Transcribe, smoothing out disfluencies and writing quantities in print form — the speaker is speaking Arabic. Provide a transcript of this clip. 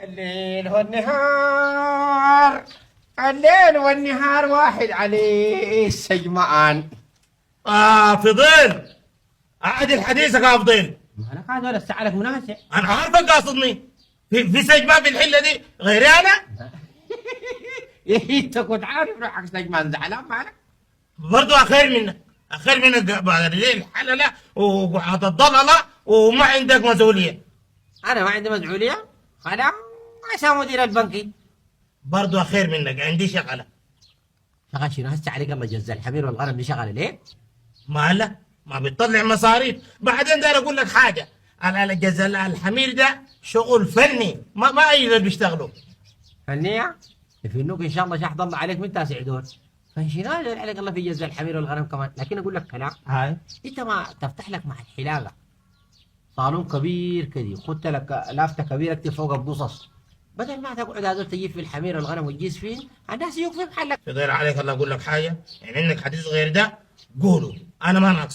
الليل والنهار، الليل والنهار واحد عليه السجمان. فضيل، أعدل حديثك يا فضيل. ما انا قاعد ولا الساعة لك مناسب. أنا عارفك قاصدني. في سجمان في الحلة دي غيري أنا؟ إيه انت كنت عارف روحك سجمان زعلان مالك؟ برضو أخير منك بعد الليل حللة وقعد الضللة وما عندك مسؤولية. انا ما عندي مسؤولية؟ خلاص عشان مدير البنكي. برضو أخير منك عندي شغلة. شغال شنو هسه عليك؟ الله جزا الحمير والغنم دي شغالة ليه؟ ما بتطلع مصاريف. بعدين داير أقول لك حاجة، الجزل الحمير ده شغل فني، ما أي اللي بيشتغلوا. فنية؟ يفنوك ان شاء الله شحض الله عليك من تاسع دور. فانشنو عليك الله في جزا الحمير والغنم كمان. لكن اقول لك كلام، هاي انت ما تفتح لك مع الحلاقة صالون كبير كده، خدت لك لافتة كبيرة اكتب فوق القصص، بدل ما تقعد هذول تجيب في الحمير والغنم وتجيز فين، الناس يوقفوا في محلك. يضير عليك الله أقول لك حاجة، يعني إنك حديث غير ده قولوا، أنا ما ناقص.